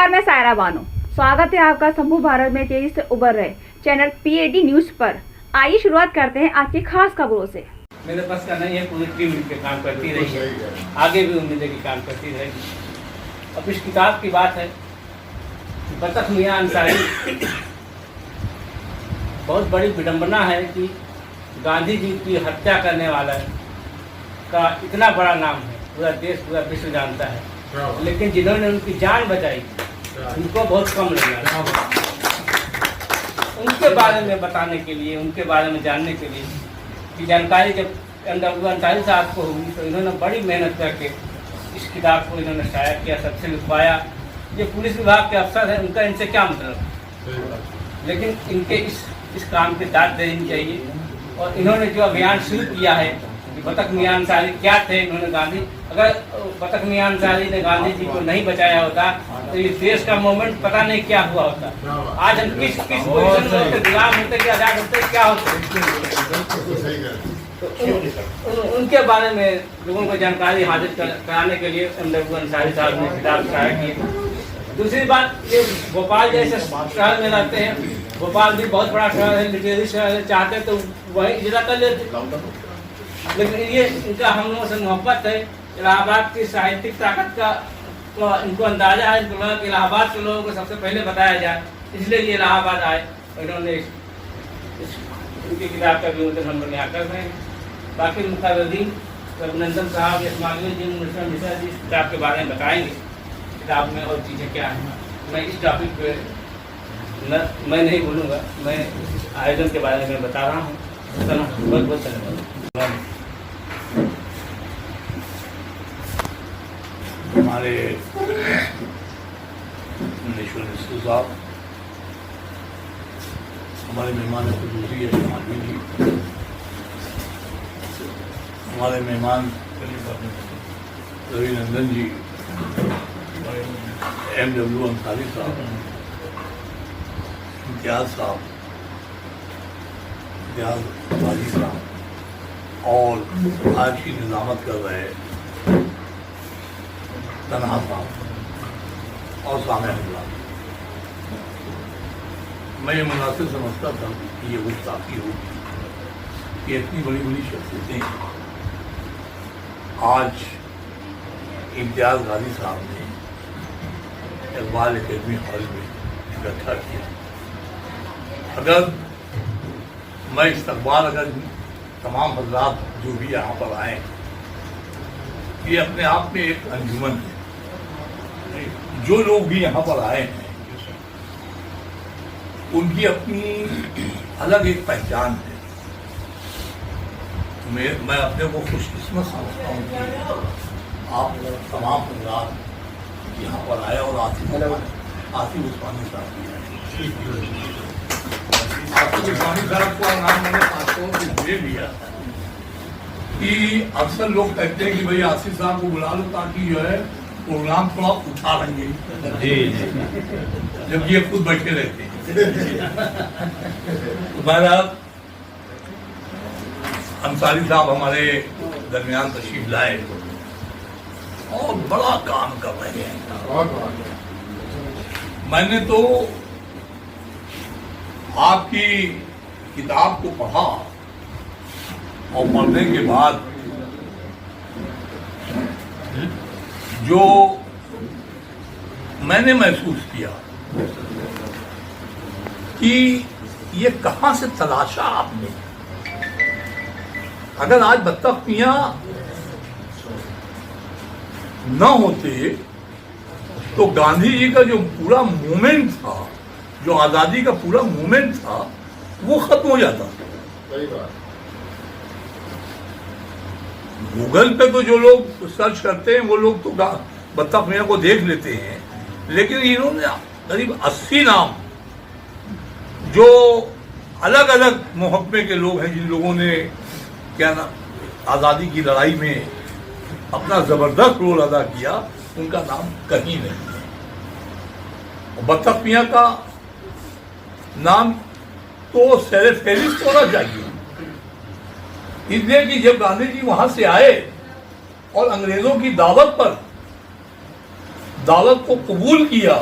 नमस्कार, मैं सायरा बानो। स्वागत है आपका संपूर्ण भारत में तेजी से उभर रहे चैनल पीएडी न्यूज पर। आइए शुरुआत करते हैं आज की खास खबरों से। मेरे पास का नहीं है, पूरी टीम मिलकर काम करती रही है, आगे भी उम्मीद है कि काम करती रहेगी। अब इस किताब की बात है, बतख मियां अंसारी। बहुत बड़ी विडंबना है कि गांधी जी की हत्या करने वाला का इतना बड़ा नाम है, पूरा देश पूरा विश्व जानता है, लेकिन जिन्होंने उनकी जान बचाई उनको बहुत कम लगा। उनके बारे में बताने के लिए, उनके बारे में जानने के लिए की जानकारी जब अंसारी साहब को होगी तो इन्होंने बड़ी मेहनत करके इस किताब को इन्होंने शाया किया, सबसे लिखवाया। ये पुलिस विभाग के अफसर हैं, उनका इनसे क्या मतलब, लेकिन इनके इस काम की दाद देनी चाहिए। और इन्होंने जो अभियान शुरू किया है कि बतख मियां अंसारी क्या थे, इन्होंने गांधी, अगर बतख मियां अंसारी ने गांधी जी को नहीं बचाया होता तो ये देश का मूवमेंट पता नहीं क्या हुआ होता। आज हम किस पोजीशन में होते, गुलाम होते कि आजाद होते, क्या होते। तो उनके बारे में लोगों को जानकारी हासिल कराने के लिए अंसारी साहब ने किताब शाया की। दूसरी बात, ये भोपाल जैसे शहर में रहते हैं, भोपाल भी बहुत बड़ा शहर है, लिटरेरी शहर है, चाहते तो वही जिला कर लेते, लेकिन ये इनका हम लोगों से मोहब्बत है। इलाहाबाद की साहित्यिक ताकत का तो इनको अंदाजा है, इनको लगा कि इलाहाबाद के लोगों को सबसे पहले बताया जाए, इसलिए ये इलाहाबाद आए। इन्होंने इनकी किताब का विमोचन हम लोग यहाँ कर रहे हैं। बाकी मुखर्रदीन रघुनंदन साहब, इस्माइल जी, मिश्रा जी इस किताब के बारे में बताएंगे, किताब में और चीज़ें क्या हैं। मैं इस टॉपिक पे मैं नहीं बोलूँगा, मैं आयोजन के बारे में बता रहा हूँ। बहुत बहुत धन्यवाद। हमारे नेशनल साहब, हमारे मेहमान खसूसी है मालवी जी, हमारे मेहमान रविनंदन जी, MW अंसारी साहब, इम्तियाज साहब, इम्तियाज बाजी साहब, और आज की निजामत कर रहे तनहा साहब और सामने हमला। मैं ये मुनासिब समझता था कि ये गुस्ताखी होगी कि इतनी बड़ी बड़ी शख्सियतें आज इम्तियाज गाजी साहब ने इकबाल अकेडमी हॉल में इकट्ठा किया। अगर मैं इस्तकबाल, अगर तमाम हजरात जो भी यहाँ पर आए, ये अपने आप में एक अंजुमन है। जो लोग भी यहाँ पर आए हैं उनकी अपनी अलग एक पहचान है। मैं अपने को खुशकिस्मत समझता हूँ कि आप तमाम हजरात यहाँ पर आए और आसिफ उस्मानी साहब भी आए। आसिफ उस्मानी साहब का नाम मैंने खासतौर से इसलिए लिया कि अक्सर लोग कहते हैं कि भाई आसिफ साहब को बुला लो ताकि जो है प्रोग्राम थोड़ा उठा लेंगे, जब ये खुद बैठे रहते हैं। तुम्हारा अंसारी साहब हमारे दरमियान तशरीफ लाए और बड़ा काम कर रहे हैं। मैंने तो आपकी किताब को पढ़ा और पढ़ने के बाद जो मैंने महसूस किया कि ये कहां से तलाशा आपने। अगर आज बतख मियां न होते तो गांधी जी का जो पूरा मूवमेंट था, जो आजादी का पूरा मूवमेंट था, वो खत्म हो जाता। गूगल पे तो जो लोग सर्च करते हैं वो लोग तो बतख मियां को देख लेते हैं, लेकिन इन्होंने करीब 80 नाम जो अलग अलग मुहक्मे के लोग हैं, जिन लोगों ने क्या ना आज़ादी की लड़ाई में अपना जबरदस्त रोल अदा किया, उनका नाम कहीं नहीं है। और बतख मियां का नाम तो सैर फहरिस्त होना चाहिए, इसलिए कि जब गांधी जी वहां से आए और अंग्रेजों की दावत पर दावत को कबूल किया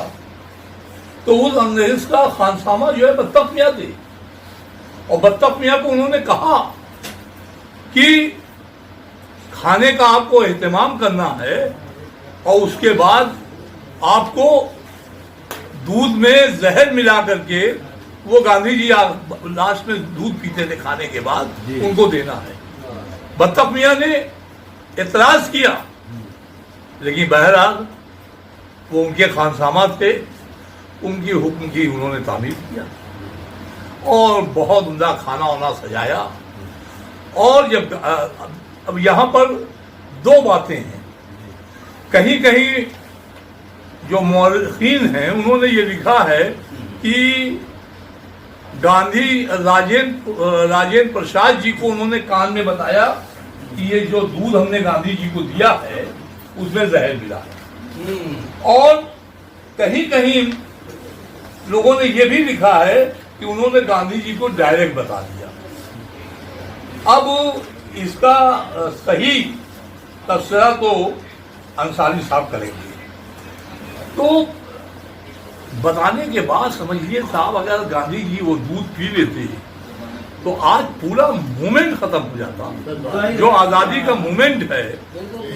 तो उस अंग्रेज का खानसामा जो है बत्तख मियाँ थे, और बत्तख मियाँ को उन्होंने कहा कि खाने का आपको एहतमाम करना है और उसके बाद आपको दूध में जहर मिला करके, वो गांधी जी लास्ट में दूध पीते थे खाने के बाद, उनको देना है। बत्तख मियाँ ने एतराज किया, लेकिन बहरहाल वो उनके खानसामा थे, उनकी हुक्म की उन्होंने तामील किया और बहुत उम्दा खाना वाना सजाया। और जब अब यहाँ पर दो बातें हैं, कहीं कहीं जो मौरखीन हैं उन्होंने ये लिखा है कि गांधी राजेंद्र प्रसाद जी को उन्होंने कान में बताया कि ये जो दूध हमने गांधी जी को दिया है उसमें जहर मिला है। और कहीं कहीं लोगों ने ये भी लिखा है कि उन्होंने गांधी जी को डायरेक्ट बता दिया। अब इसका सही तबसरा तो अंसारी साहब करेंगे। तो बताने के बाद समझिए साहब, अगर गांधी जी वो दूध पी लेते तो आज पूरा मूवमेंट खत्म हो जाता। जो आज़ादी का मूवमेंट है,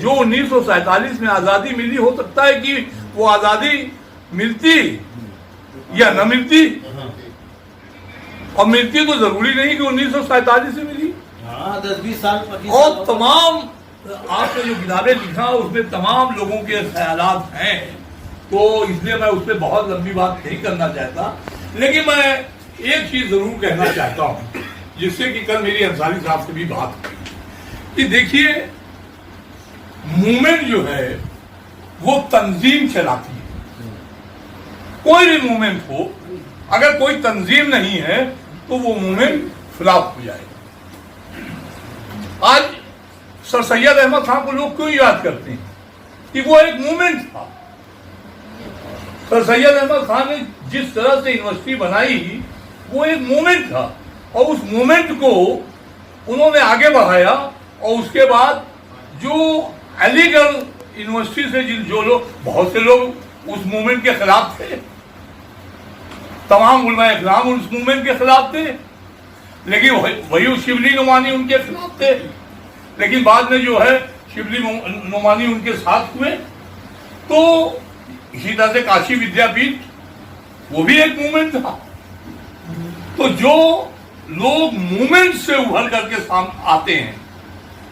जो 1947 में आज़ादी मिली, हो सकता है कि वो आज़ादी मिलती या न मिलती, और मिलती तो जरूरी नहीं कि 1947 से मिली। 10-20 साल और तमाम आपने जो किताबें लिखा उसमें तमाम लोगों के ख्यालात हैं, तो इसलिए मैं उस पर बहुत लंबी बात नहीं करना चाहता। लेकिन मैं एक चीज जरूर कहना चाहता हूं, जिससे कि कल मेरी अंसारी साहब से भी बात हुई, कि देखिए मूवमेंट जो है वो तंजीम चलाती है। कोई भी मूवमेंट हो, अगर कोई तंजीम नहीं है तो वो मूवमेंट फ्लॉप हो जाएगा। आज सर सैयद अहमद खान को लोग क्यों याद करते हैं कि वो एक मूवमेंट था। सर सैयद अहमद खान ने जिस तरह से यूनिवर्सिटी बनाई वो एक मूवमेंट था, और उस मूवमेंट को उन्होंने आगे बढ़ाया। और उसके बाद जो अलीगढ़ यूनिवर्सिटी से जो लोग, बहुत से लोग उस मूवमेंट के खिलाफ थे, तमाम उलमा इकराम उस मूवमेंट के खिलाफ थे, लेकिन वही शिबली नुमानी उनके खिलाफ थे। लेकिन बाद में जो है शिबली नुमानी उनके साथ हुए। तो इसी तरह से काशी विद्यापीठ, वो भी एक मूवमेंट था। तो जो लोग मूवमेंट से उभर करके सामने आते हैं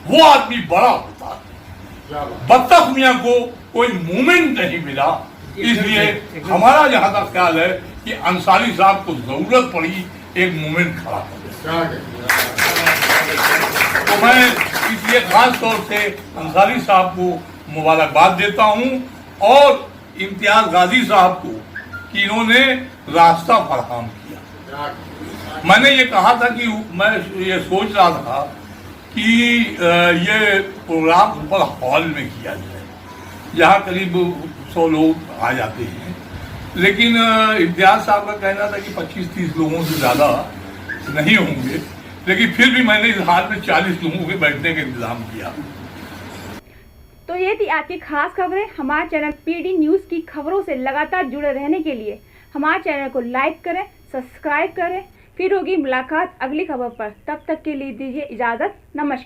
वो आदमी बड़ा होता है। बत्तख मियाँ को कोई मूवमेंट नहीं मिला, इसलिए हमारा जहां तक ख्याल है कि अंसारी साहब को जरूरत पड़ी एक मूवमेंट खड़ा करने। तो मैं इसलिए खास तौर से अंसारी साहब को मुबारकबाद देता हूं, और इम्तियाज गाजी साहब को कि इन्होंने रास्ता फराहम किया। मैंने ये कहा था कि मैं ये सोच रहा था कि ये प्रोग्राम ऊपर हॉल में किया जाए, यहाँ करीब 100 लोग आ जाते हैं, लेकिन इम्तियाज साहब का कहना था कि 25-30 लोगों से ज़्यादा नहीं होंगे। लेकिन फिर भी मैंने इस हाल में 40 लोगों के बैठने का इंतजाम किया। तो ये थी आज की खास खबरें। हमारे चैनल पीडी न्यूज़ की खबरों से लगातार जुड़े रहने के लिए हमारे चैनल को लाइक करें, सब्सक्राइब करें। फिर होगी मुलाकात अगली खबर पर। तब तक के लिए दीजिए इजाज़त। नमस्कार।